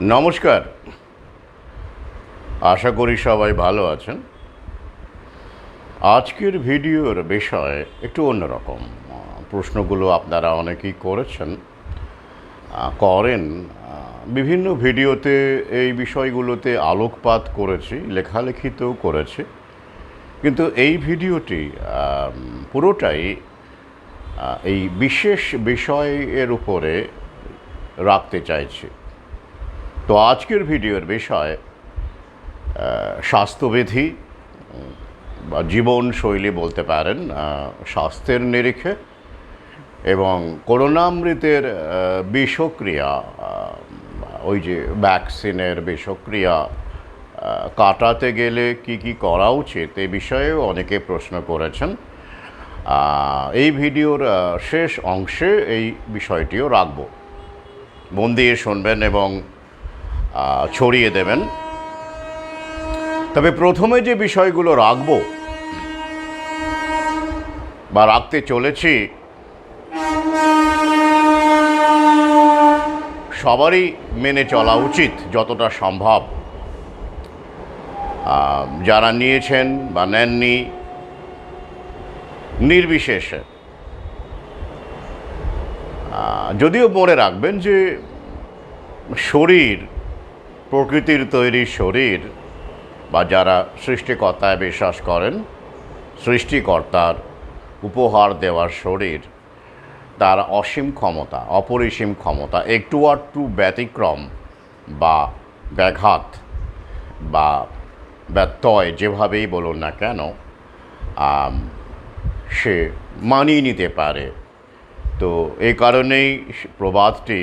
নমস্কার। আশা করি সবাই ভালো আছেন। আজকের ভিডিওর বিষয় একটু অন্যরকম। প্রশ্নগুলো আপনারা অনেকেই করেন। বিভিন্ন ভিডিওতে এই বিষয়গুলোতে আলোকপাত করেছি, লেখালেখিতেও করেছি, কিন্তু এই ভিডিওটি পুরোটাই এই বিশেষ বিষয়ের উপরে রাখতে চাইছি। তো আজকের ভিডিওর বিষয় স্বাস্থ্যবিধি বা জীবনশৈলী বলতে পারেন, স্বাস্থ্যের নিরিখে এবং করোনামৃতের বিষক্রিয়া, ওই যে ভ্যাকসিনের বিষক্রিয়া কাটাতে গেলে কি কি করা উচিত এই বিষয়েও অনেকে প্রশ্ন করেছেন। এই ভিডিওর শেষ অংশে এই বিষয়টিও রাখব। মন দিয়ে শুনবেন এবং ছড়িয়ে দেবেন। তবে প্রথমে যে বিষয়গুলো রাখব বা রাখতে চলেছি, সবারই মেনে চলা উচিত যতটা সম্ভব। যারা নিয়েছেন বা নেননি নির্বিশেষে, যদিও মনে রাখবেন যে শরীর, প্রকৃতির তৈরি শরীর, বা যারা সৃষ্টিকর্তায় বিশ্বাস করেন, সৃষ্টিকর্তার উপহার দেওয়ার শরীর, তার অসীম ক্ষমতা, অপরিসীম ক্ষমতা, একটু আধটু ব্যতিক্রম বা ব্যাঘাত বা ব্যত্যয় যেভাবেই বলুন না কেন, সে মানিয়ে নিতে পারে। তো এই কারণেই প্রবাদটি,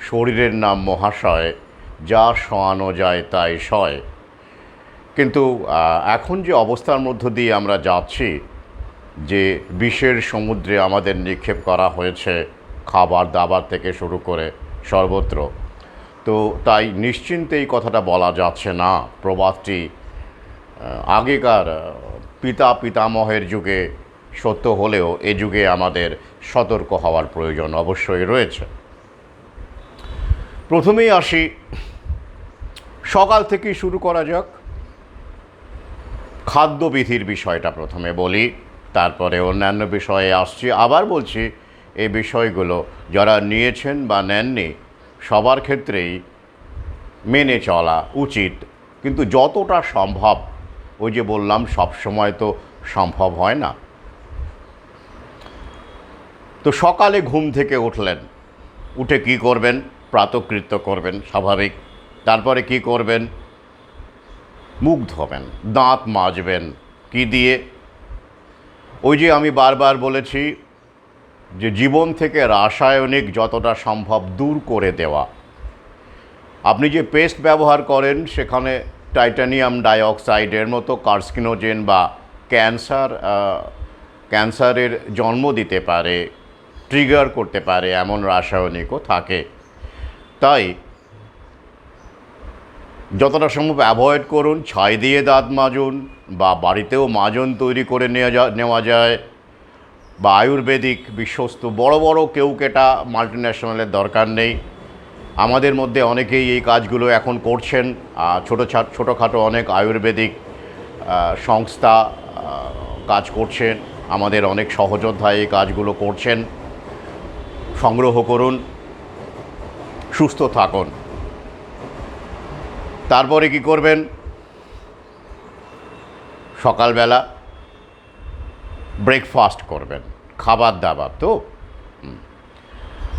শরীরের নাম মহাশয়, যা শোয়ানো যায় তাই সয়। কিন্তু এখন যে অবস্থার মধ্য দিয়ে আমরা যাচ্ছি, যে বিষের সমুদ্রে আমাদের নিক্ষেপ করা হয়েছে খাবার দাবার থেকে শুরু করে সর্বত্র, তো তাই নিশ্চিন্তে এই কথাটা বলা যাচ্ছে না। প্রবাদটি আগেকার পিতামহের যুগে সত্য হলেও এ যুগে আমাদের সতর্ক হওয়ার প্রয়োজন অবশ্যই রয়েছে। প্রথমেই আসি, সকাল থেকেই শুরু করা যাক। খাদ্যবিধির বিষয়টা প্রথমে বলি, তারপরে অন্যান্য বিষয়ে আসছি। আবার বলছি, এই বিষয়গুলো যারা নিয়েছেন বা নেননি সবার ক্ষেত্রেই মেনে চলা উচিত, কিন্তু যতটা সম্ভব। ওই যে বললাম, সব সময় তো সম্ভব হয় না। তো সকালে ঘুম থেকে উঠলেন, উঠে কি করবেন? প্রাতকৃত্য করবেন, স্বাভাবিক। তারপরে কি করবেন? মুখ ধোবেন, দাঁত মাজবেন। কি দিয়ে? ওই যে আমি বারবার বলেছি যে জীবন থেকে রাসায়নিক যতটা সম্ভব দূর করে দেওয়া। আপনি যে পেস্ট ব্যবহার করেন, সেখানে টাইটানিয়াম ডাইঅক্সাইডের মতো কার্সিনোজেন বা ক্যান্সারের জন্ম দিতে পারে, ট্রিগার করতে পারে এমন রাসায়নিকও থাকে। তাই যতটা সম্ভব অ্যাভয়েড করুন। ছাই দিয়ে দাঁত মাজুন, বা বাড়িতেও মাজন তৈরি করে নেওয়া যায়, বা আয়ুর্বেদিক বিশ্বস্ত বড় বড় কেউকেটা মাল্টিন্যাশনালের দরকার নেই। আমাদের মধ্যে অনেকেই এই কাজগুলো এখন করছেন। ছোটোখাটো অনেক আয়ুর্বেদিক সংস্থা কাজ করছেন, আমাদের অনেক সহযোদ্ধা এই কাজগুলো করছেন। সংগ্রহ করুন, সুস্থ থাকুন। তারপরে কি করবেন? সকালবেলা ব্রেকফাস্ট করবেন, খাবার দাবার।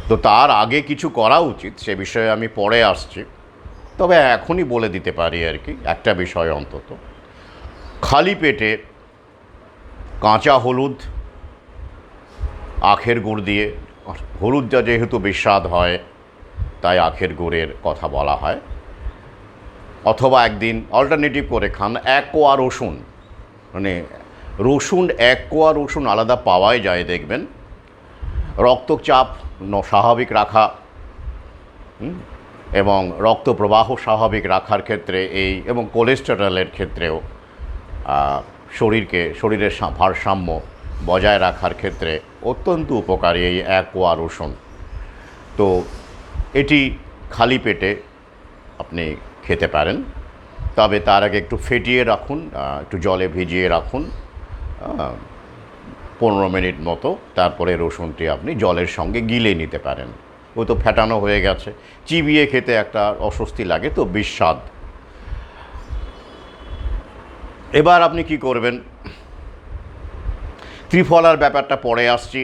তো তার আগে কিছু করা উচিত, সে বিষয়ে আমি পরে আসছি। তবে এখনই বলে দিতে পারি আর কি, একটা বিষয় অন্তত। খালি পেটে কাঁচা হলুদ, আখের গুড় দিয়ে, হলুদটা যেহেতু বিস্বাদ হয় তাই আখের গুড়ের কথা বলা হয়, অথবা একদিন অল্টারনেটিভ করে খান এক কোয়া রসুন। মানে এক কোয়া রসুন আলাদা পাওয়াই যায়, দেখবেন। রক্তচাপ স্বাভাবিক রাখা এবং রক্ত প্রবাহ স্বাভাবিক রাখার ক্ষেত্রে এবং কোলেস্টেরলের ক্ষেত্রেও শরীরের ভারসাম্য বজায় রাখার ক্ষেত্রে অত্যন্ত উপকারী এই এক কোয়া রসুন। তো এটি খালি পেটে আপনি খেতে পারেন, তবে তার আগে একটু ফেটিয়ে রাখুন, একটু জলে ভিজিয়ে রাখুন 15 মিনিট মতো, তারপরে রসুনটি আপনি জলের সঙ্গে গিলে নিতে পারেন। ও তো ফেটানো হয়ে গেছে, চিবিয়ে খেতে একটা অস্বস্তি লাগে, তো বিস্বাদ। এবার আপনি কি করবেন, ত্রিফলার ব্যাপারটা পরে আসছি।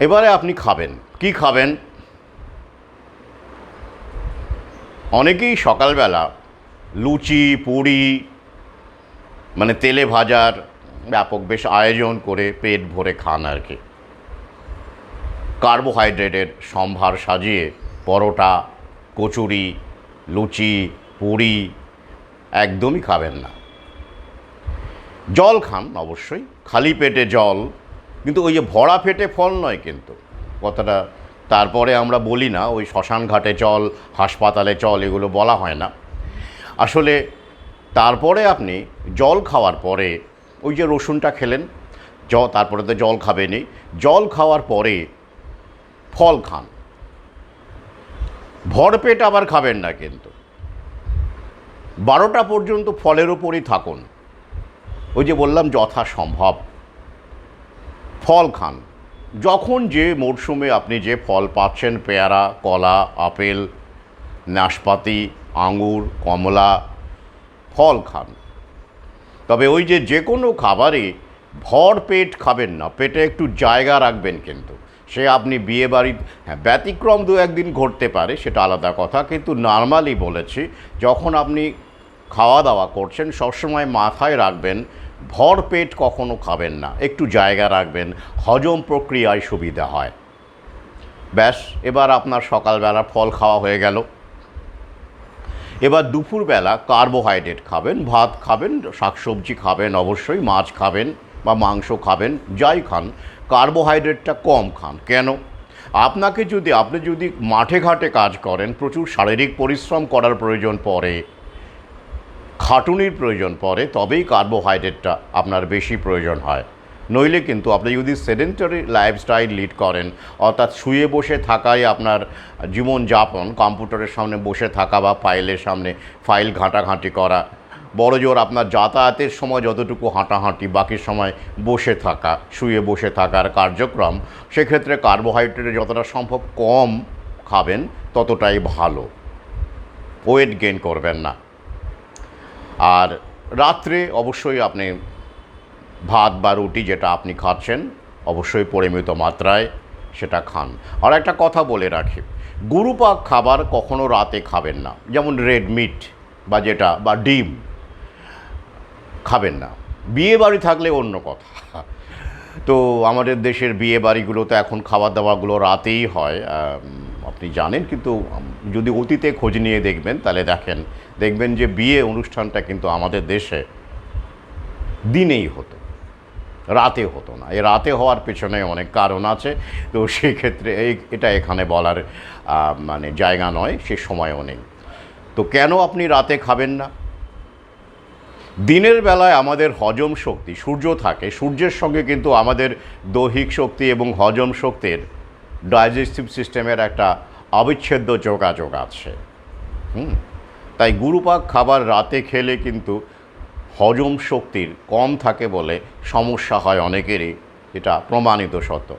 এবারে আপনি খাবেন কি খাবেন। অনেকেই সকালবেলা লুচি পুরি মানে তেলে ভাজার ব্যাপক বেশ আয়োজন করে পেট ভরে খান আর কি। কার্বোহাইড্রেটের সম্ভার সাজিয়ে পরোটা, কচুরি, লুচি, পুরি একদমই খাবেন না। জল খান অবশ্যই, খালি পেটে জল, কিন্তু ওই যে ভরা পেটে ফল নয় কিন্তু কথাটা। তারপরে আমরা বলি না ওই শ্মশান ঘাটে চল, হাসপাতালে চল, এগুলো বলা হয় না আসলে। তারপরে আপনি জল খাওয়ার পরে ওই যে রসুনটা খেলেন, তারপরে তো জল খাবেনই, জল খাওয়ার পরে ফল খান। ভরপেট আবার খাবেন না কিন্তু, 12টা পর্যন্ত ফলের ওপরই থাকুন। ওই যে বললাম যথাসম্ভব ফল খান। যখন যে মরশুমে আপনি যে ফল পাচ্ছেন, পেয়ারা, কলা, আপেল, নাশপাতি, আঙুর, কমলা, ফল খান। তবে ওই যে কোনো খাবারে ভর পেট খাবেন না, পেটে একটু জায়গা রাখবেন কিন্তু। সে আপনি বিয়েবাড়ি, হ্যাঁ ব্যতিক্রম দু একদিন ঘটতে পারে, সেটা আলাদা কথা, কিন্তু নর্মালি বলেছি যখন আপনি খাওয়া দাওয়া করছেন সবসময় মাথায় রাখবেন ভর পেট কখনো খাবেন না, একটু জায়গা রাখবেন, হজম প্রক্রিয়ায় সুবিধা হয়। ব্যাস, এবার আপনার সকালবেলা ফল খাওয়া হয়ে গেল। এবার দুপুরবেলা কার্বোহাইড্রেট খাবেন, ভাত খাবেন, শাকসবজি খাবেন, অবশ্যই মাছ খাবেন বা মাংস খাবেন, যাই খান কার্বোহাইড্রেটটা কম খান। কেন? আপনি যদি মাঠে ঘাটে কাজ করেন, প্রচুর শারীরিক পরিশ্রম করার প্রয়োজন পড়ে, খাটুনির প্রয়োজন পড়ে, তবেই কার্বোহাইড্রেটটা আপনার বেশি প্রয়োজন হয়। নইলে কিন্তু আপনি যদি সেডেন্টারি লাইফস্টাইল লিড করেন, অর্থাৎ শুয়ে বসে থাকাই আপনার জীবনযাপন, কম্পিউটারের সামনে বসে থাকা বা ফাইলের সামনে ফাইল ঘাঁটাঘাঁটি করা, বড়জোর আপনার যাতায়াতের সময় যতটুকু হাঁটাহাঁটি, বাকি সময় বসে থাকা, শুয়ে বসে থাকার কার্যক্রম, সেক্ষেত্রে কার্বোহাইড্রেট যতটা সম্ভব কম খাবেন ততটাই ভালো, ওয়েট গেইন করবেন না। আর রাত্রে অবশ্যই আপনি ভাত বা রুটি যেটা আপনি খাচ্ছেন অবশ্যই পরিমিত মাত্রায় সেটা খান। আর একটা কথা বলে রাখি, গুরুপাক খাবার কখনো রাতে খাবেন না, যেমন রেড মিট বা ডিম খাবেন না। বিয়ে বাড়ি থাকলে অন্য কথা, তো আমাদের দেশের বিয়ে বাড়িগুলোতে এখন খাওয়া দাওয়াগুলো রাতেই হয়, আপনি জানেন, কিন্তু যদি অতীতে খোঁজ নিয়ে দেখবেন তাহলে দেখবেন যে বিয়ে অনুষ্ঠানটা কিন্তু আমাদের দেশে দিনেই হতো, রাতে হতো না। এই রাতে হওয়ার পেছনে অনেক কারণ আছে, তো সেক্ষেত্রে এটা এখানে বলার মানে জায়গা নয়, সে সময়ও নেই। তো কেন আপনি রাতে খাবেন না? দিনের বেলায় আমাদের হজম শক্তি, সূর্য থাকে, সূর্যের সঙ্গে কিন্তু আমাদের দৈহিক শক্তি এবং হজম শক্তির, ডাইজেস্টিভ সিস্টেমের একটা অবিচ্ছেদ্য যোগাযোগ আছে। তাই গুরুপাক খাবার রাতে খেলে কিন্তু হজম শক্তির কম থাকে বলে সমস্যা হয় অনেকেরই, এটা প্রমাণিত সত্য।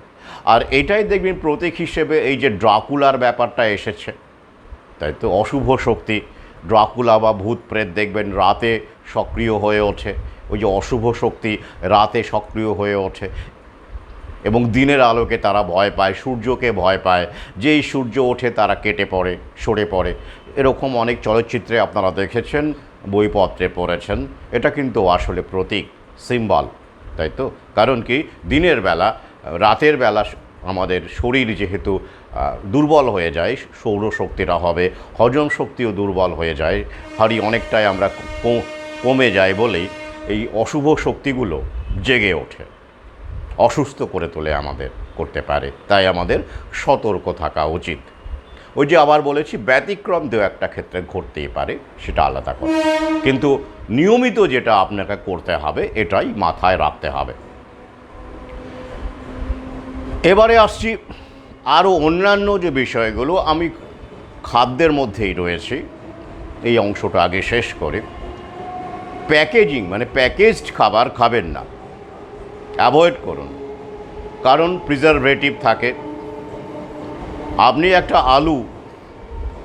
আর এটাই দেখবেন প্রতীক হিসেবে এই যে ড্রাকুলার ব্যাপারটা এসেছে, তাই তো অশুভ শক্তি, ড্রাকুলা বা ভূত প্রেত দেখবেন রাতে সক্রিয় হয়ে ওঠে, ওই যে অশুভ শক্তি রাতে সক্রিয় হয়ে ওঠে এবং দিনের আলোকে তারা ভয় পায়, সূর্যকে ভয় পায়, যেই সূর্য ওঠে তারা কেটে পড়ে, সরে পড়ে। এরকম অনেক চলচ্চিত্রে আপনারা দেখেছেন, বইপত্রে পড়েছেন। এটা কিন্তু আসলে প্রতীক, সিম্বল, তাই তো। কারণ কি, দিনের বেলা, রাতের বেলা আমাদের শরীর যেহেতু দুর্বল হয়ে যায়, সৌরশক্তির অভাবে হজম শক্তিও দুর্বল হয়ে যায়, অনেকটাই আমরা কমে যায় বলেই এই অশুভ শক্তিগুলো জেগে ওঠে, অসুস্থ করে তোলে, করতে পারে। তাই আমাদের সতর্ক থাকা উচিত। ওই যে আবার বলেছি, ব্যতিক্রম দু একটা ক্ষেত্রে ঘটতেই পারে, সেটা আলাদা কথা, কিন্তু নিয়মিত যেটা আপনাকে করতে হবে এটাই মাথায় রাখতে হবে। এবারে আসছি আরও অন্যান্য যে বিষয়গুলো, আমি খাদ্যের মধ্যেই রয়েছি, এই অংশটা আগে শেষ করে। প্যাকেজিং মানে প্যাকেজড খাবার খাবেন না, অ্যাভয়েড করুন, কারণ প্রিজারভেটিভ থাকে। আপনি একটা আলু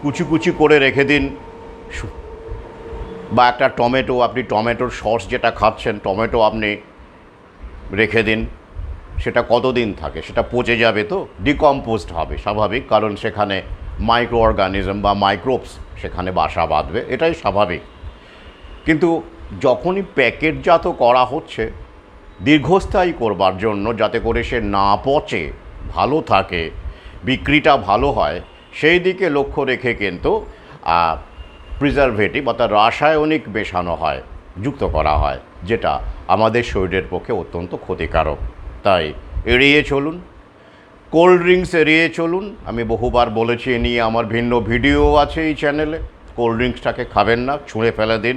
কুচি কুচি করে রেখে দিন, বা একটা টমেটো, আপনি টমেটোর সস যেটা খাচ্ছেন, টমেটো আপনি রেখে দিন, সেটা কতদিন থাকে? সেটা পচে যাবে, তো ডিকম্পোজড হবে স্বাভাবিক, কারণ সেখানে মাইক্রো অর্গানিজম বা মাইক্রোবস সেখানে বাসা বাঁধবে, এটাই স্বাভাবিক। কিন্তু যখনই প্যাকেটজাত করা হচ্ছে দীর্ঘস্থায়ী করবার জন্য, যাতে করে সে না পচে, ভালো থাকে, বিক্রিটা ভালো হয়, সেই দিকে লক্ষ্য রেখে কিন্তু প্রিজারভেটিভ অর্থাৎ রাসায়নিক মেশানো হয়, যুক্ত করা হয়, যেটা আমাদের শরীরের পক্ষে অত্যন্ত ক্ষতিকারক। তাই এড়িয়ে চলুন। কোল্ড ড্রিঙ্কস এড়িয়ে চলুন। আমি বহুবার বলেছি, এ নিয়ে আমার ভিন্ন ভিডিও আছে এই চ্যানেলে। কোল্ড ড্রিঙ্কসটাকে খাবেন না, ছুঁড়ে ফেলে দিন,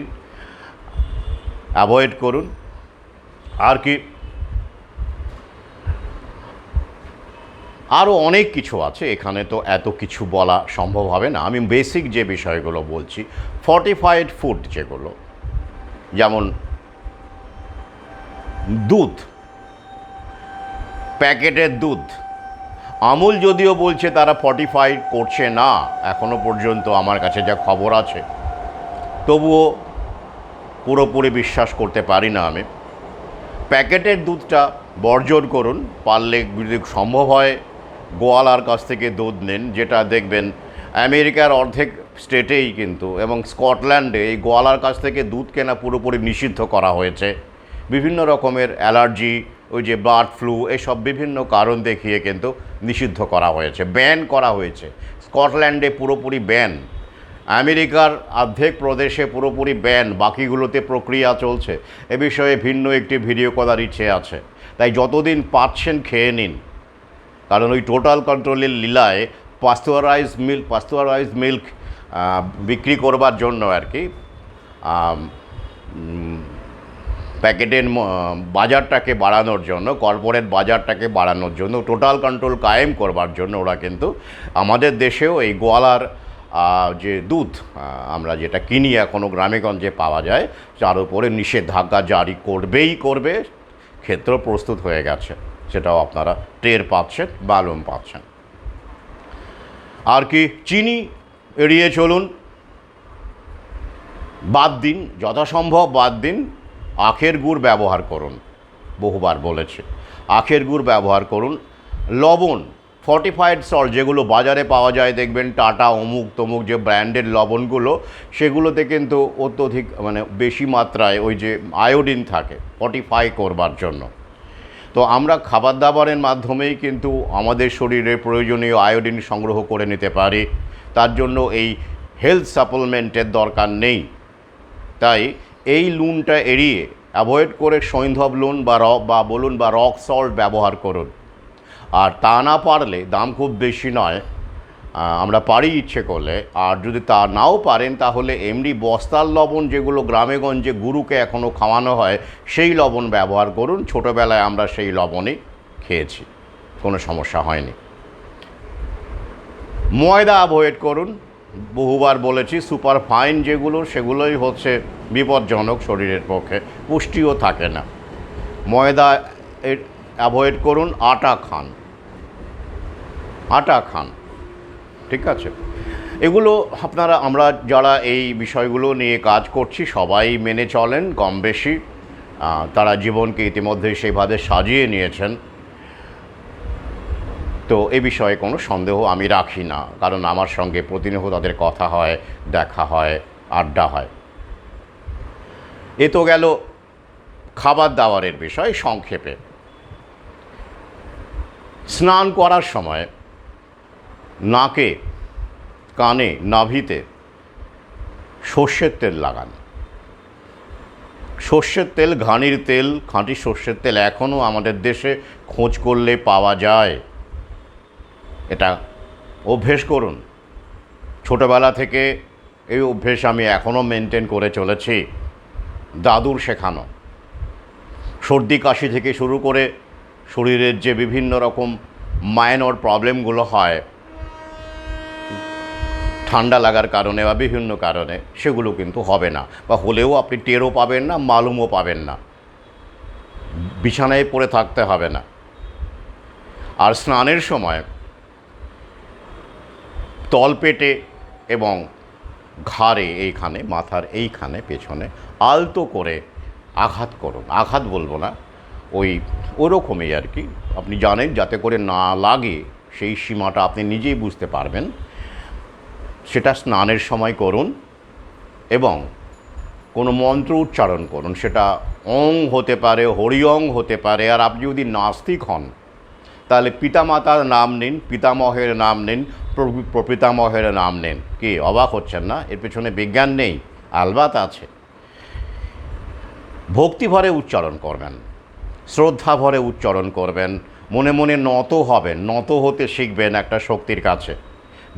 অ্যাভয়েড করুন। আর কি, আরও অনেক কিছু আছে, এখানে তো এত কিছু বলা সম্ভব হবে না। আমি বেসিক যে বিষয়গুলো বলছি, ফর্টিফাইড ফুড যেগুলো, যেমন দুধ, প্যাকেটের দুধ। আমুল যদিও বলছে তারা ফর্টিফাইড করছে না, এখনও পর্যন্ত আমার কাছে যা খবর আছে, তবুও পুরোপুরি বিশ্বাস করতে পারি না আমি। প্যাকেটের দুধটা বর্জন করুন, পারলে যদি সম্ভব হয় গোয়ালার কাছ থেকে দুধ নিন, যেটা দেখবেন আমেরিকার অর্ধেক স্টেটেই কিন্তু এবং স্কটল্যান্ডে এই গোয়ালার কাছ থেকে দুধ কেনা পুরোপুরি নিষিদ্ধ করা হয়েছে। বিভিন্ন রকমের অ্যালার্জি, ওই যে বার্ড ফ্লু, এসব বিভিন্ন কারণ দেখিয়ে কিন্তু নিষিদ্ধ করা হয়েছে, ব্যান করা হয়েছে। স্কটল্যান্ডে পুরোপুরি ব্যান, আমেরিকার অর্ধেক প্রদেশে পুরোপুরি ব্যান, বাকিগুলোতে প্রক্রিয়া চলছে। এ বিষয়ে ভিন্ন একটি ভিডিও করার ইচ্ছে আছে। তাই যতদিন পাচ্ছেন খেয়ে নিন, কারণ ওই টোটাল কন্ট্রোলের লীলায় পাস্তুরাইজড মিল্ক বিক্রি করবার জন্য আর কি, প্যাকেটের বাজারটাকে বাড়ানোর জন্য, কর্পোরেট বাজারটাকে বাড়ানোর জন্য, টোটাল কন্ট্রোল কায়েম করবার জন্য ওরা কিন্তু আমাদের দেশেও এই গোয়ালার যে দুধ আমরা যেটা কিনি এখনও গ্রামেগঞ্জে পাওয়া যায়, তার উপরে নিষেধাজ্ঞা জারি করবেই করবে, ক্ষেত্র প্রস্তুত হয়ে গেছে। সেটাও আপনারা টের পাচ্ছেন, মালুম পাচ্ছেন। আর কি, চিনি এড়িয়ে চলুন, বাদ দিন, যথাসম্ভব বাদ দিন। আখের গুড় ব্যবহার করুন, বহুবার বলেছে, আখের গুড় ব্যবহার করুন। লবণ, ফর্টিফাইড সল্ট যেগুলো বাজারে পাওয়া যায়, দেখবেন টাটা অমুক তমুক যে ব্র্যান্ডের লবণগুলো, সেগুলোতে কিন্তু অত্যধিক মানে বেশি মাত্রায় ওই যে আয়োডিন থাকে ফর্টিফাই করবার জন্য। তো আমরা খাবার দাবারের মাধ্যমেই কিন্তু আমাদের শরীরে প্রয়োজনীয় আয়োডিন সংগ্রহ করে নিতে পারি, তার জন্য এই হেলথ সাপ্লিমেন্টের দরকার নেই। তাই এই লুনটা এড়িয়ে অ্যাভয়েড করে সৈন্ধব লুন বা রক সল্ট ব্যবহার করুন। আর তা না পারলে, দাম খুব বেশি নয়, আমরা পারি ইচ্ছে করলে, আর যদি তা নাও পারেন তাহলে এমনি বস্তার লবণ যেগুলো গ্রামেগঞ্জে গুরুকে এখনও খাওয়ানো হয়, সেই লবণ ব্যবহার করুন। ছোটোবেলায় আমরা সেই লবণই খেয়েছি, কোনো সমস্যা হয়নি। ময়দা অ্যাভয়েড করুন, বহুবার বলেছি। সুপার ফাইন যেগুলো, সেগুলোই হচ্ছে বিপজ্জনক শরীরের পক্ষে, পুষ্টিও থাকে না। ময়দা অ্যাভয়েড করুন, আটা খান, আটা খান, ঠিক আছে? এগুলো আমরা যারা এই বিষয়গুলো নিয়ে কাজ করছি সবাই মেনে চলেন কম বেশি, তারা জীবনকে ইতিমধ্যে সেইভাবে সাজিয়ে নিয়েছেন। তো এ বিষয়ে কোনো সন্দেহ আমি রাখি না, কারণ আমার সঙ্গে প্রতিনিয়ত তাদের কথা হয়, দেখা হয়, আড্ডা হয়। এ তো গেল খাবার দাবারের বিষয় সংক্ষেপে। স্নান করার সময় নাকে, কানে, নাভিতে সর্ষের তেল লাগান। সর্ষের তেল, ঘানির তেল, খাঁটি সর্ষের তেল এখনও আমাদের দেশে খোঁজ করলে পাওয়া যায়। এটা অভ্যেস করুন। ছোটোবেলা থেকে এই অভ্যেস আমি এখনও মেনটেন করে চলেছি, দাদুর শেখানো। সর্দি কাশি থেকে শুরু করে শরীরের যে বিভিন্ন রকম মাইনর প্রবলেমগুলো হয়, ঠান্ডা লাগার কারণে বা বিভিন্ন কারণে সেগুলো কিন্তু হবে না, বা হলেও আপনি টেরও পাবেন না, মালুমও পাবেন না, বিছানায় পড়ে থাকতে হবে না। আর স্নানের সময় তলপেটে এবং ঘাড়ে, এইখানে মাথার এইখানে পেছনে আলতো করে আঘাত করুন। আঘাত বলবো না, ওরকমই আর কি, আপনি জানেন, যাতে করে না লাগে সেই সীমাটা আপনি নিজেই বুঝতে পারবেন। সেটা স্নানের সময় করুন এবং কোনো মন্ত্র উচ্চারণ করুন। সেটা অং হতে পারে, হরি অং হতে পারে। আর আপনি যদি নাস্তিক হন তাহলে পিতামাতার নাম নিন, পিতামহের নাম নিন, প্রপিতামহের নাম নিন। কি অবাক হচ্ছেন না? এর পেছনে বিজ্ঞান নেই? আলবাত আছে। ভক্তিভরে উচ্চারণ করবেন, শ্রদ্ধা ভরে উচ্চারণ করবেন, মনে মনে নত হবেন, নত হতে শিখবেন একটা শক্তির কাছে,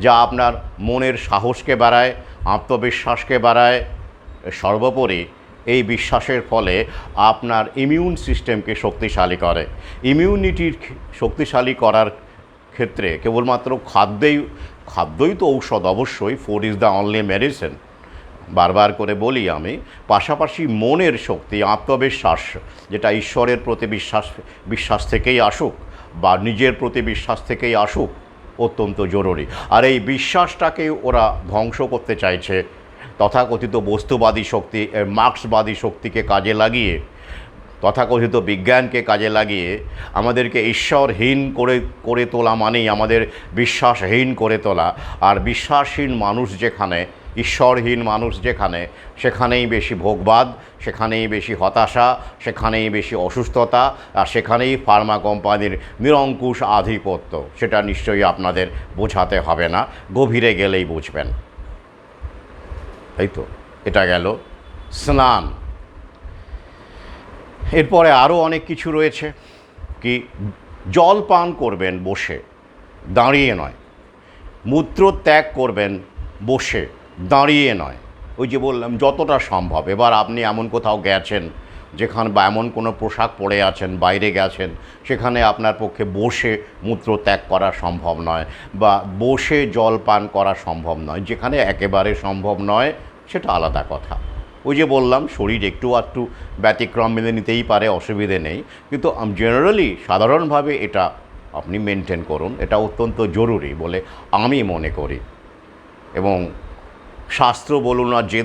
যা আপনার মনের সাহসকে বাড়ায়, আত্মবিশ্বাসকে বাড়ায়। সর্বোপরি এই বিশ্বাসের ফলে আপনার ইমিউন সিস্টেমকে শক্তিশালী করে। ইমিউনিটির শক্তিশালী করার ক্ষেত্রে কেবলমাত্র খাদ্যই তো ঔষধ, অবশ্যই, food is the only medicine, বারবার করে বলি আমি। পাশাপাশি মনের শক্তি, আত্মবিশ্বাস, যেটা ঈশ্বরের প্রতি বিশ্বাস থেকেই আসুক বা নিজের প্রতি বিশ্বাস থেকেই আসুক, অত্যন্ত জরুরি। আর এই বিশ্বাসটাকে ওরা ধ্বংস করতে চাইছে তথাকথিত বস্তুবাদী শক্তি, মার্ক্সবাদী শক্তিকে কাজে লাগিয়ে, তথাকথিত বিজ্ঞানকে কাজে লাগিয়ে আমাদেরকে ঈশ্বরহীন করে তোলা মানেই আমাদের বিশ্বাসহীন করে তোলা। আর বিশ্বাসহীন মানুষ যেখানে, ঈশ্বরহীন মানুষ যেখানে, সেখানেই বেশি ভোগবাদ, সেখানেই বেশি হতাশা, সেখানেই বেশি অসুস্থতা, আর সেখানেই ফার্মা কোম্পানির নিরঙ্কুশ আধিপত্য। সেটা নিশ্চয়ই আপনাদের বোঝাতে হবে না, গভীরে গেলেই বুঝবেন। তাই তো, এটা গেল স্নান। এরপরে আরও অনেক কিছু রয়েছে। কি, জল পান করবেন বসে, দাঁড়িয়ে নয়। মূত্র ত্যাগ করবেন বসে, দাঁড়িয়ে নয়। ওই যে বললাম, যতটা সম্ভব। এবার আপনি এমন কোথাও গেছেন যেখানে, বা এমন কোনো পোশাক পরে আছেন, বাইরে গেছেন, সেখানে আপনার পক্ষে বসে মূত্র ত্যাগ করা সম্ভব নয়, বা বসে জল পান করা সম্ভব নয়। যেখানে একেবারে সম্ভব নয়, সেটা আলাদা কথা। ওই যে বললাম, শরীর একটু আধটু ব্যতিক্রম মেনে নিতেই পারে, অসুবিধে নেই, কিন্তু জেনারেলি, সাধারণভাবে এটা আপনি মেনটেন করুন। এটা অত্যন্ত জরুরি বলে আমি মনে করি। এবং শাস্ত্র বলুন আর যে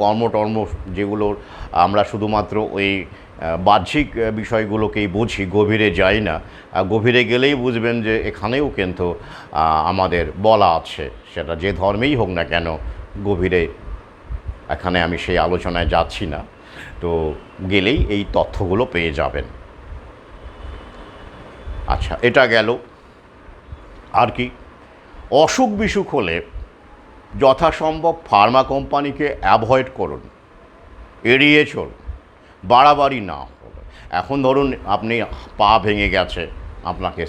কর্মটর্ম যেগুলোর আমরা শুধুমাত্র ওই বাহ্যিক বিষয়গুলোকেই বুঝি, গভীরে যাই না। গভীরে গেলেই বুঝবেন যে এখানেও কিন্তু আমাদের বলা আছে, সেটা যে ধর্মেই হোক না কেন, গভীরে। এখানে আমি সেই আলোচনায় যাচ্ছি না, তো গেলেই এই তথ্যগুলো পেয়ে যাবেন। আচ্ছা, এটা গেল। আর কি, অসুখ বিসুখ হলে যথাসম্ভব ফার্মা কোম্পানিকে অ্যাভয়েড করুন, এড়িয়ে চলুন, বাড়াবাড়ি না হলে। এখন ধরুন আপনি পা ভেঙে গেছে, আপনাকে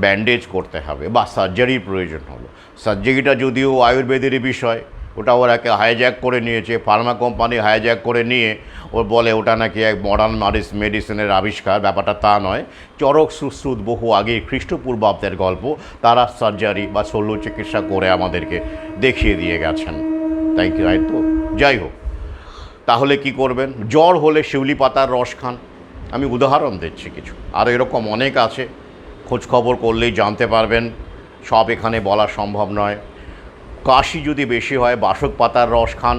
ব্যান্ডেজ করতে হবে বা সার্জারির প্রয়োজন হলো। সার্জারিটা যদিও আয়ুর্বেদেরই বিষয়, ওটা ওরাকে হাইজ্যাক করে নিয়েছে, ফার্মা কোম্পানি হাইজ্যাক করে নিয়ে ও বলে ওটা নাকি এক মডার্ন মেডিসিনের আবিষ্কার। ব্যাপারটা তা নয়। চরক সুশ্রুত বহু আগে খ্রিস্টপূর্বাব্দের গল্প, তারা সার্জারি বা শল্য চিকিৎসা করে আমাদেরকে দেখিয়ে দিয়ে গেছেন। তাই তো, যাই হোক, তাহলে কি করবেন? জ্বর হলে শিউলি পাতার রস খান। আমি উদাহরণ দিচ্ছি কিছু, আর এরকম অনেক আছে, খোঁজখবর করলেই জানতে পারবেন, সব এখানে বলা সম্ভব নয়। কাশি যদি বেশি হয়, বাসক পাতার রস খান।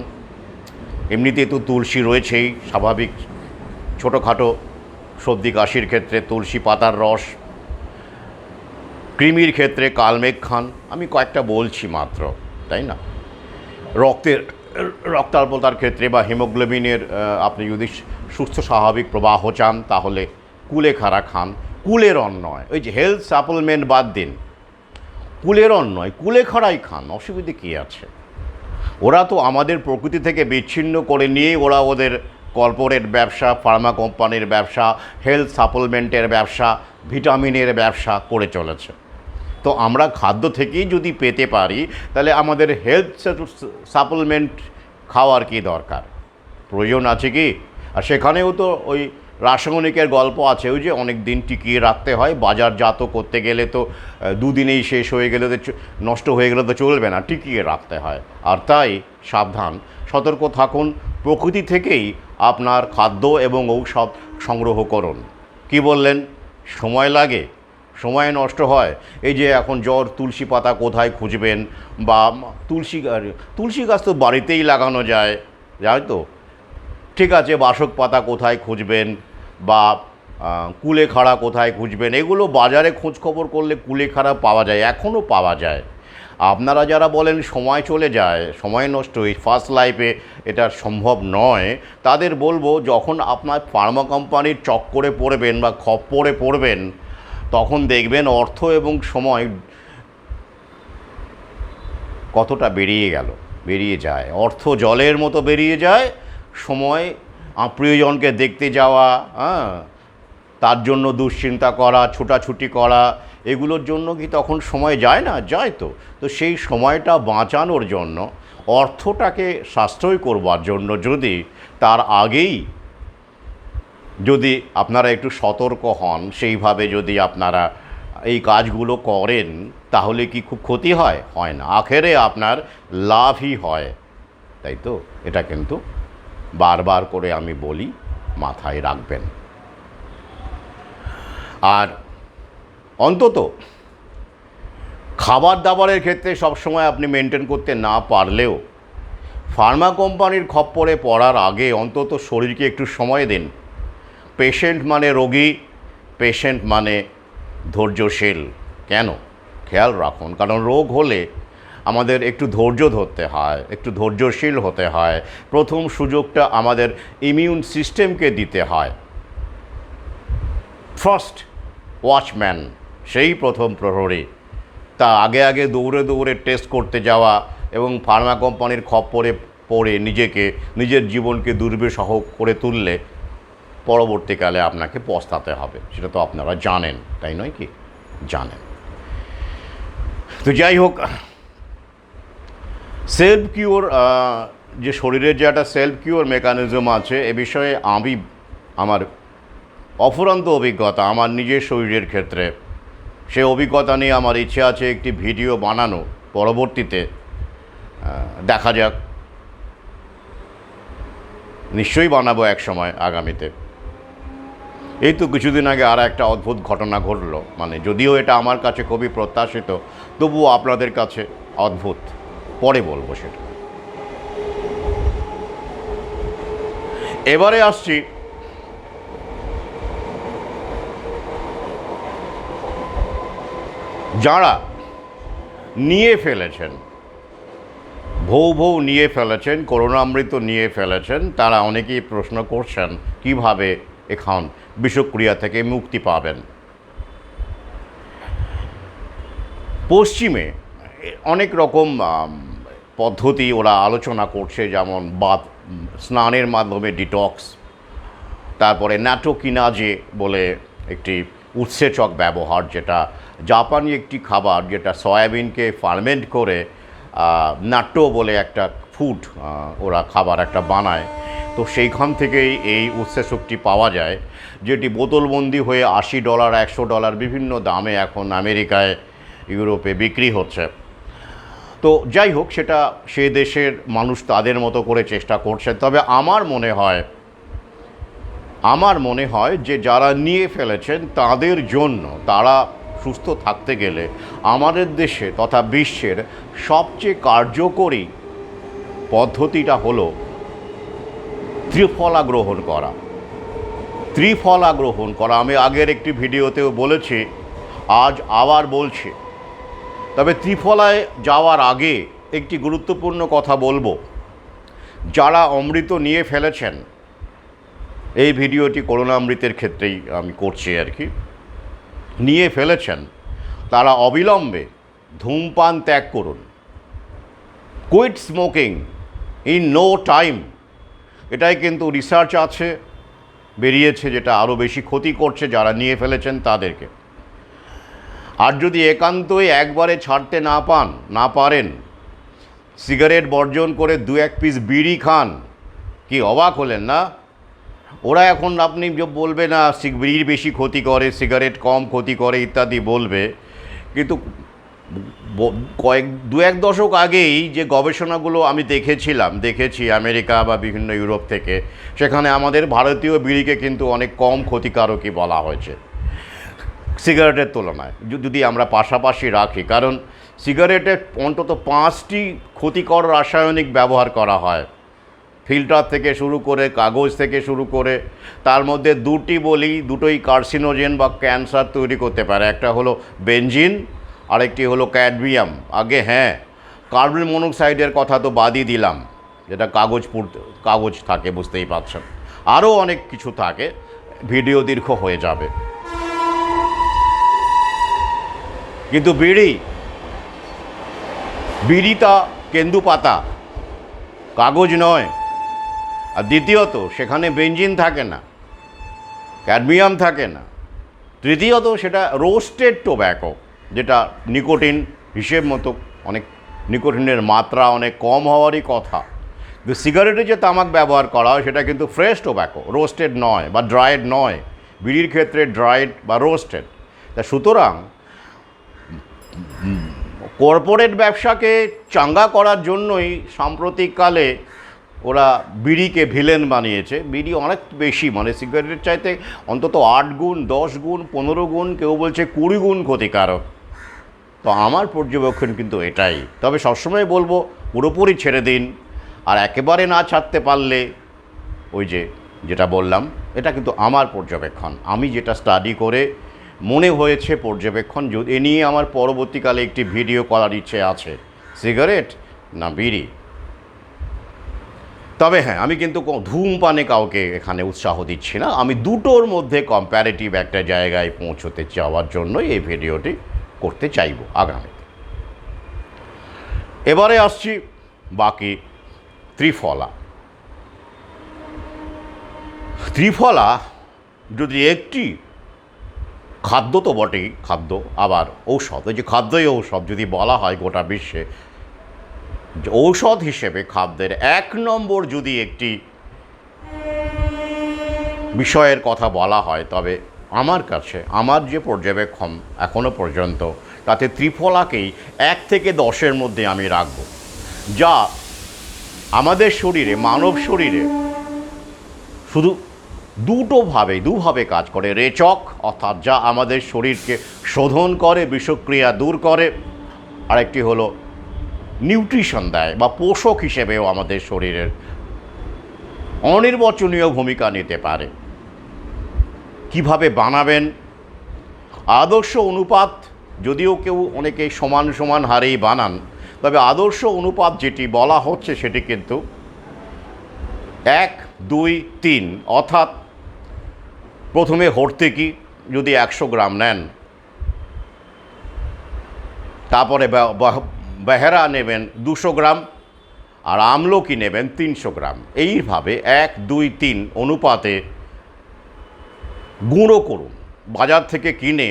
এমনিতেই তো তুলসী রয়েছেই, স্বাভাবিক ছোটোখাটো সর্দি কাশির ক্ষেত্রে তুলসী পাতার রস। কৃমির ক্ষেত্রে কালমেঘ খান। আমি কয়েকটা বলছি মাত্র, তাই না? রক্তাল্পতার ক্ষেত্রে বা হিমোগ্লোবিনের আপনি যদি সুস্থ স্বাভাবিক প্রবাহ চান, তাহলে কুলেখাড়া খান। কুলেরন নয়, ওই যে হেলথ সাপ্লিমেন্ট বাদ দিন, কুলেরন নয়, কুলেখাড়াই খান, অসুবিধে কী আছে? ওরা তো আমাদের প্রকৃতি থেকে বিচ্ছিন্ন করে নিয়ে ওরা ওদের কর্পোরেট ব্যবসা, ফার্মা কোম্পানির ব্যবসা, হেলথ সাপ্লিমেন্টের ব্যবসা, ভিটামিনের ব্যবসা করে চলেছে। তো আমরা খাদ্য থেকেই যদি পেতে পারি, তাহলে আমাদের হেলথ সাপ্লিমেন্ট খাওয়ার কি দরকার? প্রয়োজন আছে কি? আর সেখানেও তো ওই রাসায়নিকের গল্প আছে, ওই যে অনেক দিন টিকিয়ে রাখতে হয়, বাজারজাত করতে গেলে তো দুদিনেই শেষ হয়ে গেলে তো নষ্ট হয়ে গেলে তো চলবে না, টিকিয়ে রাখতে হয়। আর তাই সাবধান, সতর্ক থাকুন, প্রকৃতি থেকেই আপনার খাদ্য এবং ঔষধ সংগ্রহ করুন। কি বললেন? সময় লাগে, সময় নষ্ট হয়। এই যে এখন জ্বর, তুলসী পাতা কোথায় খুঁজবেন, বা তুলসী গাছ তো বাড়িতেই লাগানো যায়, যায় তো, ঠিক আছে, বাসক পাতা কোথায় খুঁজবেন, বা কুলেখাড়া কোথায় খুঁজবেন, এগুলো বাজারে খোঁজখবর করলে কুলেখাড়া পাওয়া যায়, এখনও পাওয়া যায়। আপনারা যারা বলেন সময় চলে যায়, সময় নষ্ট, এই ফার্স্ট লাইফে এটা সম্ভব নয়, তাদের বলবো যখন আপনার ফার্মা কোম্পানির চক্করে পড়বেন বা খপ্পরে পড়বেন, তখন দেখবেন অর্থ এবং সময় কতটা বেরিয়ে যায়। অর্থ জলের মতো বেরিয়ে যায়, সময় প্রিয়জনকে দেখতে যাওয়া, তার জন্য দুশ্চিন্তা করা, ছোটাছুটি করা, এগুলোর জন্য কি তখন সময় যায় না? যায় তো। তো সেই সময়টা বাঁচানোর জন্য, অর্থটাকে সাশ্রয় করবার জন্য যদি তার আগেই যদি আপনারা একটু সতর্ক হন, সেইভাবে যদি আপনারা এই কাজগুলো করেন, তাহলে কি খুব ক্ষতি হয়? হয় না, আখেরে আপনার লাভই হয়। তাই তো, এটা কিন্তু বারবার করে আমি বলি, মাথায় রাখবেন। আর অন্তত খাবার দাবারের ক্ষেত্রে সবসময় আপনি মেনটেন করতে না পারলেও, ফার্মা কোম্পানির খপ্পরে পড়ার আগে অন্তত শরীরকে একটু সময় দিন। পেশেন্ট মানে রোগী, পেশেন্ট মানে ধৈর্যশীল। কেন? খেয়াল রাখুন, কারণ রোগ হলে আমাদের একটু ধৈর্য ধরতে হয়, একটু ধৈর্যশীল হতে হয়। প্রথম সুযোগটা আমাদের ইমিউন সিস্টেমকে দিতে হয়। ফার্স্ট ওয়াচম্যান সেই প্রথম প্রহরী। তা আগে দৌড়ে দৌড়ে টেস্ট করতে যাওয়া এবং ফার্মা কোম্পানির খপ্পরে পড়ে নিজের জীবনকে দুর্বিষহ করে তুললে পরবর্তীকালে আপনাকে পস্তাতে হবে। সেটা তো আপনারা জানেন, তাই নয় কি? জানেন। তো যাই হোক, সেলফ কিওর, যে শরীরের যে একটা সেলফ কিওর মেকানিজম আছে, এ বিষয়ে আমার অফুরন্ত অভিজ্ঞতা, আমার নিজের শরীরের ক্ষেত্রে। সে অভিজ্ঞতা নিয়ে আমার ইচ্ছে আছে একটি ভিডিও বানানো, পরবর্তীতে দেখা যাক, নিশ্চয়ই বানাবো এক সময় আগামীতে। এই তো কিছুদিন আগে আর একটা অদ্ভুত ঘটনা ঘটলো, মানে যদিও এটা আমার কাছে খুবই প্রত্যাশিত, তবুও আপনাদের কাছে অদ্ভুত, পরে বলবো সেটা। এবারে আসছি যারা নিয়ে ফেলেছেন, ভৌ নিয়ে ফেলেছেন, করোনামৃত নিয়ে ফেলেছেন, তারা অনেকেই প্রশ্ন করছেন কিভাবে এখন বিষক্রিয়া থেকে মুক্তি পাবেন। পশ্চিমে অনেক রকম পদ্ধতি ওরা আলোচনা করছে, যেমন স্নানের মাধ্যমে ডিটক্স, তারপরে ন্যাটোকিনাজে বলে একটি উৎসেচক ব্যবহার, যেটা জাপানি একটি খাবার, যেটা সয়াবিনকে ফার্মেন্ট করে নাট্টো বলে একটা ফুড ওরা খাবার একটা বানায়। তো সেইখান থেকেই এই উৎসেচকটি পাওয়া যায়, যেটি বোতলবন্দি হয়ে $80, $100 বিভিন্ন দামে এখন আমেরিকায়, ইউরোপে বিক্রি হচ্ছে। তো যাই হোক, সেটা সে দেশের মানুষ তাদের মতো করে চেষ্টা করছে। তবে আমার মনে হয় যে যারা নিয়ে ফেলেছেন তাদের জন্য, তারা সুস্থ থাকতে গেলে আমাদের দেশে তথা বিশ্বের সবচেয়ে কার্যকরী পদ্ধতিটা হলো ত্রিফলা গ্রহণ করা। ত্রিফলা গ্রহণ করা আমি আগের একটি ভিডিওতেও বলেছি, আজ আবার বলছি। তবে ত্রিফলায় যাওয়ার আগে একটি গুরুত্বপূর্ণ কথা বলবো। যারা অমৃত নিয়ে ফেলেছেন, এই ভিডিওটি করোনামৃতের ক্ষেত্রেই আমি করছি আর কি, নিয়ে ফেলেছেন, তারা অবিলম্বে ধূমপান ত্যাগ করুন। Quit smoking in no time, এটাই কিন্তু রিসার্চ আছে, বেরিয়েছে, যেটা আরও বেশি ক্ষতি করছে যারা নিয়ে ফেলেছেন তাদেরকে। আর যদি একান্তই একবারে ছাড়তে না পারেন, সিগারেট বর্জন করে 2-1 পিস বিড়ি খান। কি অবাক হলেন না? ওরা এখন আপনি যে বলবে না বিড়ির বেশি ক্ষতি করে, সিগারেট কম ক্ষতি করে ইত্যাদি বলবে, কিন্তু দু এক দশক আগেই যে গবেষণাগুলো আমি দেখেছি আমেরিকা বা বিভিন্ন ইউরোপ থেকে, সেখানে আমাদের ভারতীয় বিড়িকে কিন্তু অনেক কম ক্ষতিকারকই বলা হয়েছে সিগারেটের তুলনায়, যদি আমরা পাশাপাশি রাখি। কারণ সিগারেটে অন্তত 5টি ক্ষতিকর রাসায়নিক ব্যবহার করা হয়, ফিল্টার থেকে শুরু করে, কাগজ থেকে শুরু করে। তার মধ্যে দুটোই কার্সিনোজেন বা ক্যান্সার তৈরি করতে পারে। একটা হলো বেনজিন, আরেকটি হলো ক্যাডমিয়াম। আগে হ্যাঁ, কার্বন মনোক্সাইডের কথা তো বাদই দিলাম, যেটা কাগজ থাকে, বুঝতেই পারছেন। আরও অনেক কিছু থাকে, ভিডিও দীর্ঘ হয়ে যাবে। কিন্তু বিড়িটা কেন্দু পাতা, কাগজ নয়। আর দ্বিতীয়ত সেখানে বেনজিন থাকে না, ক্যাডমিয়াম থাকে না। তৃতীয়ত সেটা রোস্টেড টোব্যাকো, যেটা নিকোটিন হিসেব মতো অনেক, নিকোটিনের মাত্রা অনেক কম হওয়ারই কথা। কিন্তু সিগারেটে যে তামাক ব্যবহার করা হয় সেটা কিন্তু ফ্রেশ টোব্যাকো, রোস্টেড নয় বা ড্রায়েড নয়। বিড়ির ক্ষেত্রে ড্রায়েড বা রোস্টেড। তা সুতরাং কর্পোরেট ব্যবসাকে চাঙ্গা করার জন্যই সাম্প্রতিককালে ওরা বিড়িকে ভিলেন বানিয়েছে। বিড়ি অনেক বেশি, মানে সিগারেটের চাইতে অন্তত 8 গুণ, 10 গুণ, 15 গুণ, কেউ বলছে 20 গুণ ক্ষতিকারক। তো আমার পর্যবেক্ষণ কিন্তু এটাই। তবে সবসময় বলবো পুরোপুরি ছেড়ে দিন, আর একেবারে না ছাড়তে পারলে যেটা বললাম, এটা কিন্তু আমার পর্যবেক্ষণ, আমি যেটা স্টাডি করে মনে হয়েছে পর্যবেক্ষণ। যদি এ নিয়ে আমার পরবর্তীকালে একটি ভিডিও করার ইচ্ছে আছে, সিগারেট না বিড়ি। তবে হ্যাঁ, আমি কিন্তু ধূমপানে কাউকে এখানে উৎসাহ দিচ্ছি না। আমি দুটোর মধ্যে কম্প্যারেটিভ একটা জায়গায় পৌঁছতে চাওয়ার জন্যই এই ভিডিওটি করতে চাইব আগামীতে। এবারে আসছি বাকি ত্রিফলা। ত্রিফলা যদি একটি খাদ্য তো বটেই, খাদ্য আবার ঔষধ। ওই যে খাদ্যই ঔষধ যদি বলা হয় গোটা বিশ্বে, ঔষধ হিসেবে খাদ্যের 1 নম্বর যদি একটি বিষয়ের কথা বলা হয়, তবে আমার কাছে, আমার যে পর্যবেক্ষণ এখনও পর্যন্ত, তাতে ত্রিফলাকেই 1 থেকে 10-এর মধ্যে আমি রাখব, যা আমাদের শরীরে, মানব শরীরে শুধু দুভাবে কাজ করে। রেচক, অর্থাৎ যা আমাদের শরীরকে শোধন করে, বিষক্রিয়া দূর করে। আরেকটি হলো নিউট্রিশন দেয়, বা পোষক হিসেবেও আমাদের শরীরের অনির্বচনীয় ভূমিকা নিতে পারে। কিভাবে বানাবেন? আদর্শ অনুপাত, যদিও অনেকে সমান সমান হারেই বানান, তবে আদর্শ অনুপাত যেটি বলা হচ্ছে সেটি কিন্তু 1, 2, 3। অর্থাৎ প্রথমে হর্তকি যদি 100 গ্রাম নেন, তারপরে বেহেরা নেবেন 200 গ্রাম, আর আমলকি নেবেন 300 গ্রাম। এইভাবে 1, 2, 3 অনুপাতে গুঁড়ো করুন। বাজার থেকে কিনে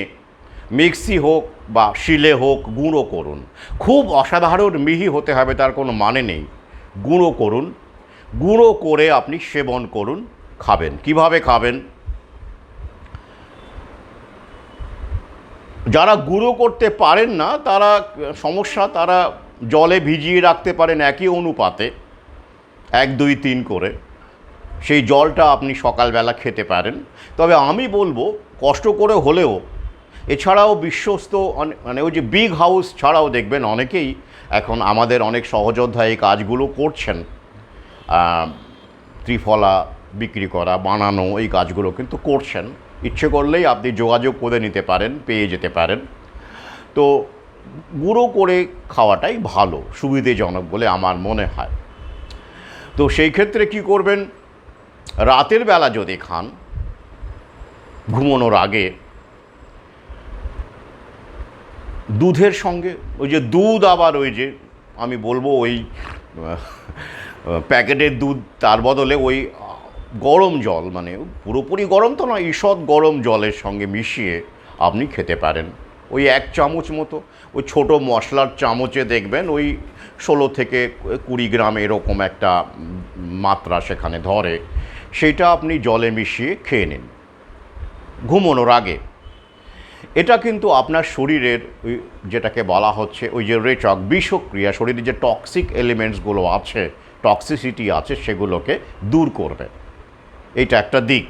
মিক্সি হোক বা শিলে হোক গুঁড়ো করুন। খুব অসাধারণ মিহি হতে হবে তার কোনো মানে নেই। গুঁড়ো করুন, গুঁড়ো করে আপনি সেবন করুন, খাবেন। কিভাবে খাবেন? যারা গুঁড়ো করতে পারেন না, তারা জলে ভিজিয়ে রাখতে পারেন একই অনুপাতে, 1, 2, 3 করে। সেই জলটা আপনি সকালবেলা খেতে পারেন। তবে আমি বলবো কষ্ট করে হলেও, এছাড়াও বিশ্বস্ত মানে ওই যে বিগ হাউস ছাড়াও দেখবেন অনেকেই এখন আমাদের অনেক সহযোদ্ধা এই কাজগুলো করছেন। ত্রিফলা বিক্রি করা, বানানো, এই কাজগুলো কিন্তু করছেন। ইচ্ছে করলেই আপনি যোগাযোগ করে নিতে পারেন, পেয়ে যেতে পারেন। তো গুঁড়ো করে খাওয়াটাই ভালো, সুবিধাজনক বলে আমার মনে হয়। তো সেই ক্ষেত্রে কি করবেন? রাতের বেলা যদি খান, ঘুমানোর আগে দুধের সঙ্গে, ওই যে দুধ, আবার ওই যে আমি বলবো ওই প্যাকেটের দুধ, তার বদলে ওই গরম জল, মানে পুরোপুরি গরম তো নয়, ঈষৎ গরম জলের সঙ্গে মিশিয়ে আপনি খেতে পারেন। ওই 1 চামচ মতো, ওই ছোটো মশলার চামচে দেখবেন ওই 16 থেকে 20 গ্রাম এরকম একটা মাত্রা সেখানে ধরে। সেটা আপনি জলে মিশিয়ে খেয়ে নিন ঘুমানোর আগে। এটা কিন্তু আপনার শরীরের যেটাকে বলা হচ্ছে ওই যে রেচক বিষক্রিয়া, শরীরে যে টক্সিক এলিমেন্টসগুলো আছে, টক্সিসিটি আছে, সেগুলোকে দূর করবে। এইটা একটা দিক।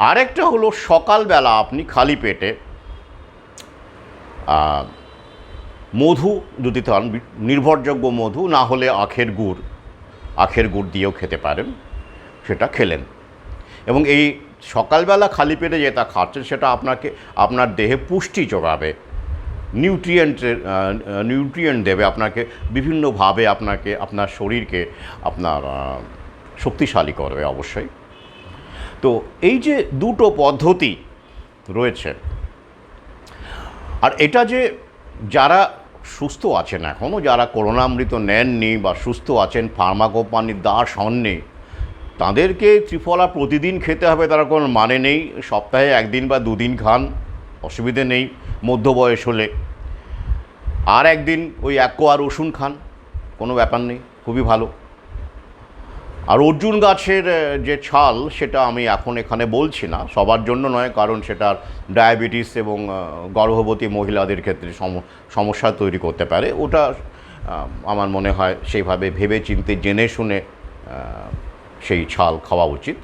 আরেকটা হলো সকালবেলা আপনি খালি পেটে মধু যদি খান, নির্ভরযোগ্য মধু না হলে আখের গুড় দিয়েও খেতে পারেন, সেটা খেলেন। এবং এই সকালবেলা খালি পেটে যেটা খাচ্ছেন সেটা আপনার দেহে পুষ্টি যোগাবে, নিউট্রিয়েন্ট দেবে আপনাকে, বিভিন্নভাবে আপনার শরীরকে আপনার শক্তিশালী করবে অবশ্যই। তো এই যে দুটো পদ্ধতি রয়েছে, আর এটা যে যারা সুস্থ আছেন এখনও, যারা করোনামৃত নেননি বা সুস্থ আছেন, ফার্মা কোম্পানির দাস হননি, তাদেরকে ত্রিফলা প্রতিদিন খেতে হবে তার কোনো মানে নেই। সপ্তাহে 1 দিন বা 2 দিন খান, অসুবিধে নেই মধ্যবয়স হলে। আর 1 দিন ওই 1 কোয়া রসুন খান, কোনো ব্যাপার নেই, খুবই ভালো। আর অর্জুন গাছের যে ছাল, সেটা আমি এখন এখানে বলছি না, সবার জন্য নয়, কারণ সেটা ডায়াবেটিস এবং গর্ভবতী মহিলাদের ক্ষেত্রে সমস্যা তৈরি করতে পারে। ওটা আমার মনে হয় সেইভাবে ভেবে চিন্তে জেনে শুনে সেই ছাল খাওয়া উচিত।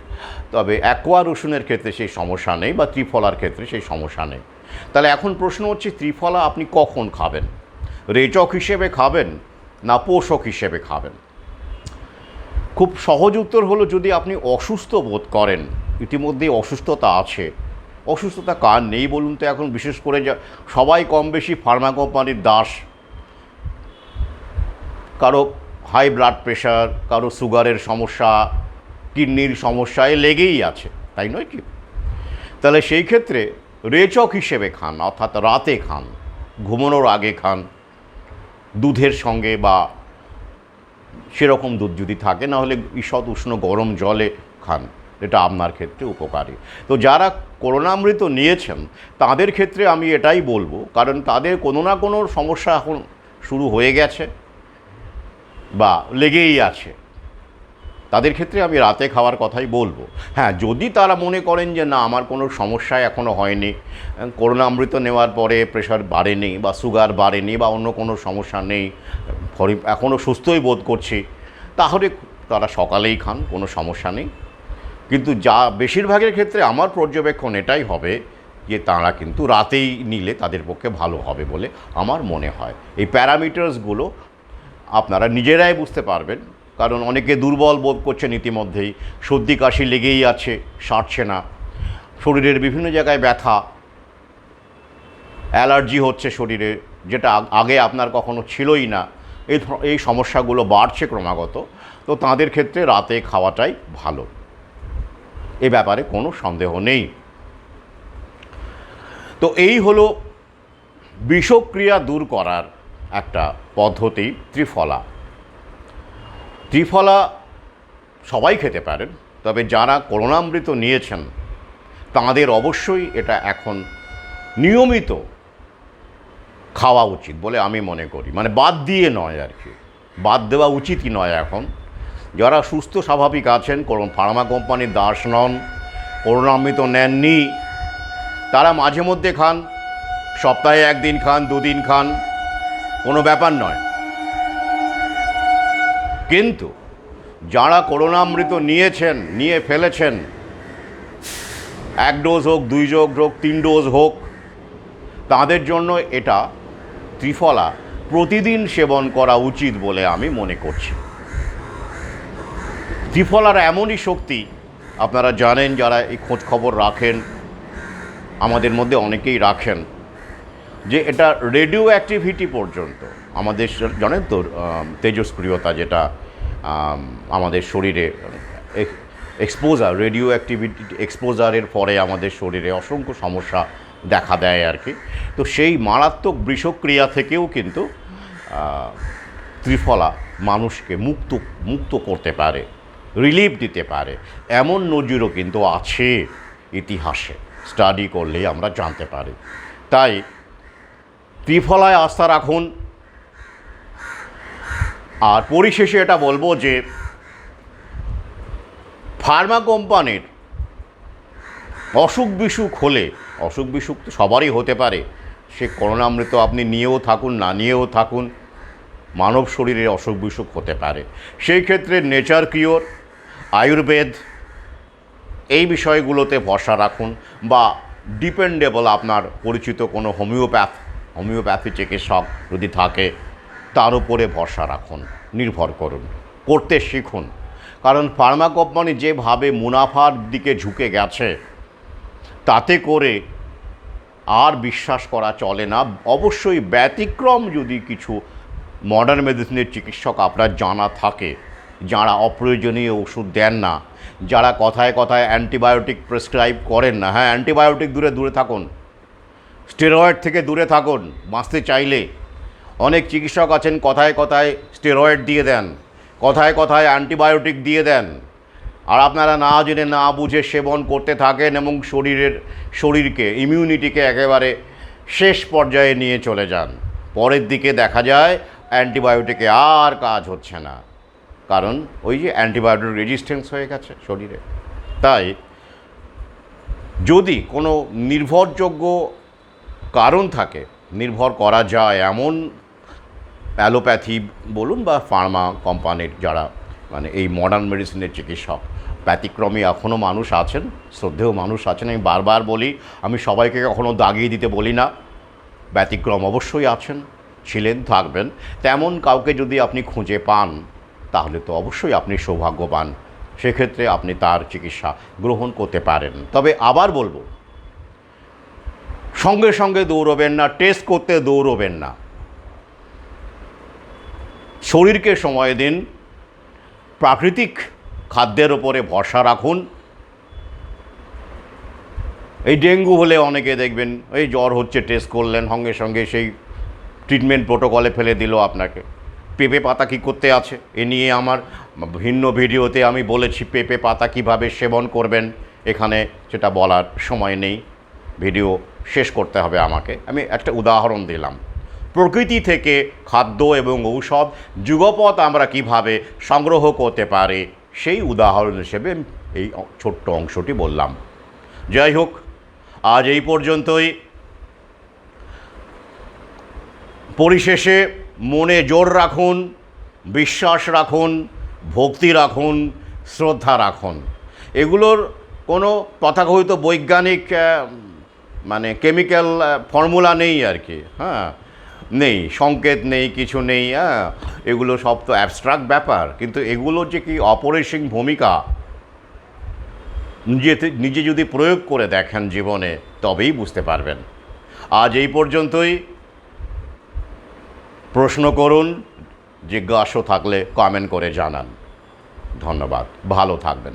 তবে অ্যাকোয়া রসুনের ক্ষেত্রে সেই সমস্যা নেই, বা ত্রিফলার ক্ষেত্রে সেই সমস্যা নেই। তাহলে এখন প্রশ্ন হচ্ছে, ত্রিফলা আপনি কখন খাবেন? রেচক হিসেবে খাবেন না পোষক হিসেবে খাবেন? খুব সহজ উত্তর হলো, যদি আপনি অসুস্থ বোধ করেন, ইতিমধ্যেই অসুস্থতা আছে, অসুস্থতা কার নেই বলুন তো এখন? বিশেষ করে সবাই কম বেশি ফার্মা কোম্পানির দাস। কারো হাই ব্লাড প্রেশার, কারো সুগারের সমস্যা, কিডনির সমস্যা, এ লেগেই আছে, তাই নয় কি? তাহলে সেই ক্ষেত্রে রেচক হিসেবে খান, অর্থাৎ রাতে খান, ঘুমানোর আগে খান, দুধের সঙ্গে, বা সেরকম দুধ যদি থাকে, না হলে ঈষৎ উষ্ণ গরম জলে খান, এটা আপনার ক্ষেত্রে উপকারী। তো যারা করোনামৃত নিয়েছেন তাদের ক্ষেত্রে আমি এটাই বলবো, কারণ তাদের কোনো না কোনো সমস্যা এখন শুরু হয়ে গেছে বা লেগেই আছে, তাদের ক্ষেত্রে আমি রাতে খাওয়ার কথাই বলবো। হ্যাঁ, যদি তারা মনে করেন যে না, আমার কোনো সমস্যা এখনও হয়নি, করোনামৃত নেওয়ার পরে প্রেশার বাড়েনি বা সুগার বাড়েনি বা অন্য কোনো সমস্যা নেই, এখনও সুস্থই বোধ করছি, তাহলে তারা সকালেই খান, কোনো সমস্যা নেই। কিন্তু বেশিরভাগের ক্ষেত্রে আমার পর্যবেক্ষণ এটাই হবে যে তারা কিন্তু রাতেই নিলে তাদের পক্ষে ভালো হবে বলে আমার মনে হয়। এই প্যারামিটার্সগুলো আপনারা নিজেরাই বুঝতে পারবেন, কারণ অনেকে দুর্বল বোধ করছেন ইতিমধ্যেই, সর্দি কাশি লেগেই আছে, সারছে না, শরীরের বিভিন্ন জায়গায় ব্যথা, অ্যালার্জি হচ্ছে শরীরে, যেটা আগে আপনার কখনো ছিলই না, এই সমস্যাগুলো বাড়ছে ক্রমাগত। তো তাদের ক্ষেত্রে রাতে খাওয়াটাই ভালো, এ ব্যাপারে কোনো সন্দেহ নেই। তো এই হলো বিষক্রিয়া দূর করার একটা পদ্ধতি, ত্রিফলা। ত্রিফলা সবাই খেতে পারেন, তবে যারা করোনামৃত নিয়েছেন তাদের অবশ্যই এটা এখন নিয়মিত খাওয়া উচিত বলে আমি মনে করি। মানে বাদ দিয়ে নয় আর কি, বাদ দেওয়া উচিতই নয় এখন। যারা সুস্থ স্বাভাবিক আছেন, ফার্মা কোম্পানির দাস নন, করোনামৃত নেননি, তারা মাঝে মধ্যে খান, সপ্তাহে 1 দিন খান, 2 দিন খান, কোনো ব্যাপার নয়। কিন্তু যারা করোনামৃত নিয়ে ফেলেছেন, 1 ডোজ হোক, 2 ডোজ হোক, 3 ডোজ হোক, তাদের জন্য এটা ত্রিফলা প্রতিদিন সেবন করা উচিত বলে আমি মনে করছি। ত্রিফলার এমনই শক্তি, আপনারা জানেন, যারা এই খোঁজ খবর রাখেন, আমাদের মধ্যে অনেকেই রাখেন, যে এটা রেডিও অ্যাক্টিভিটি পর্যন্ত আমাদের, জানেন তো, তেজস্ক্রিয়তা যেটা আমাদের শরীরে এক্সপোজার, রেডিও অ্যাক্টিভিটি এক্সপোজারের পরে আমাদের শরীরে অসংখ্য সমস্যা দেখা দেয় আর কি। তো সেই মারাত্মক বিষক্রিয়া থেকেও কিন্তু ত্রিফলা মানুষকে মুক্ত করতে পারে, রিলিফ দিতে পারে, এমন নজিরও কিন্তু আছে ইতিহাসে, স্টাডি করলেই আমরা জানতে পারি। তাই ত্রিফলায় আস্থা রাখুন। আর পরিশেষে এটা বলবো যে ফার্মা কোম্পানির অসুখ বিসুখ হলে, অসুখ বিসুখ তো সবারই হতে পারে, সে করোনামৃত আপনি নিয়েও থাকুন না নিয়েও থাকুন, মানব শরীরে অসুখ বিসুখ হতে পারে। সেই ক্ষেত্রে নেচার কিওর, আয়ুর্বেদ এই বিষয়গুলোতে ভরসা রাখুন, বা ডিপেন্ডেবল আপনার পরিচিত কোনো হোমিওপ্যাথি চিকিৎসক যদি থাকে তার উপরে ভরসা রাখুন, নির্ভর করুন, করতে শিখুন। কারণ ফার্মা কোম্পানি যেভাবে মুনাফার দিকে ঝুঁকে গেছে, তাতে করে আর বিশ্বাস করা চলে না। অবশ্যই ব্যতিক্রম যদি কিছু মডার্ন মেডিসিনের চিকিৎসক আপনার জানা থাকে, যারা অপ্রয়োজনীয় ওষুধ দেন না, যারা কথায় কথায় অ্যান্টিবায়োটিক প্রেসক্রাইব করেন না, হ্যাঁ অ্যান্টিবায়োটিক দূরে থাকুন, স্টেরয়েড থেকে দূরে থাকুন বাঁচতে চাইলে। অনেক চিকিৎসক আছেন কথায় কথায় স্টেরয়েড দিয়ে দেন, কথায় কথায় অ্যান্টিবায়োটিক দিয়ে দেন, আর আপনারা না জেনে না বুঝে সেবন করতে থাকেন এবং শরীরকে, ইমিউনিটিকে একেবারে শেষ পর্যায়ে নিয়ে চলে যান। পরের দিকে দেখা যায় অ্যান্টিবায়োটিকে আর কাজ হচ্ছে না, কারণ ওই যে অ্যান্টিবায়োটিক রেজিস্ট্যান্স হয়ে গেছে শরীরে। তাই যদি কোনো নির্ভরযোগ্য কারণ থাকে, নির্ভর করা যায় এমন অ্যালোপ্যাথি বলুন বা ফার্মা কোম্পানির যারা মানে এই মডার্ন মেডিসিনের চিকিৎসক, ব্যতিক্রমী এখনও মানুষ আছেন, শ্রদ্ধেয় মানুষ আছেন। আমি বারবার বলি, আমি সবাইকে কখনও দাগিয়ে দিতে বলি না, ব্যতিক্রম অবশ্যই আছেন, ছিলেন, থাকবেন। তেমন কাউকে যদি আপনি খুঁজে পান তাহলে তো অবশ্যই আপনি সৌভাগ্যবান, সেক্ষেত্রে আপনি তার চিকিৎসা গ্রহণ করতে পারেন। তবে আবার বলবো, সঙ্গে সঙ্গে দৌড়বেন না, টেস্ট করতে দৌড়বেন না, শরীরকে সময় দিন, প্রাকৃতিক খাদ্যের ওপরে ভরসা রাখুন। এই ডেঙ্গু হলে অনেকে দেখবেন এই জ্বর হচ্ছে, টেস্ট করলেন, সঙ্গে সঙ্গে সেই ট্রিটমেন্ট প্রোটোকলে ফেলে দিল আপনাকে। পেঁপে পাতা কী করতে আছে এ নিয়ে আমার ভিন্ন ভিডিওতে আমি বলেছি, পেঁপে পাতা কীভাবে সেবন করবেন, এখানে সেটা বলার সময় নেই, ভিডিও শেষ করতে হবে আমাকে। আমি একটা উদাহরণ দিলাম, প্রকৃতি থেকে খাদ্য এবং ঔষধ যুগপৎ আমরা কিভাবে সংগ্রহ করতে পারি সেই উদাহরণ হিসেবে এই ছোট্ট অংশটি বললাম। যাই হোক, আজ এই পর্যন্তই। পরিশেষে মনে জোর রাখুন, বিশ্বাস রাখুন, ভক্তি রাখুন, শ্রদ্ধা রাখুন। এগুলোর কোনো তথাকথিত বৈজ্ঞানিক মানে কেমিক্যাল ফর্মুলা নেই আর কি, হ্যাঁ, নেই, সংকেত নেই, কিছু নেই, হ্যাঁ, এগুলো সব তো অ্যাবস্ট্রাক্ট ব্যাপার। কিন্তু এগুলোর যে কি অপরিসীম ভূমিকা, নিজে যদি প্রয়োগ করে দেখেন জীবনে, তবেই বুঝতে পারবেন। আজ এই পর্যন্তই। প্রশ্ন করুন, জিজ্ঞাসা থাকলে কমেন্ট করে জানান। ধন্যবাদ, ভালো থাকবেন।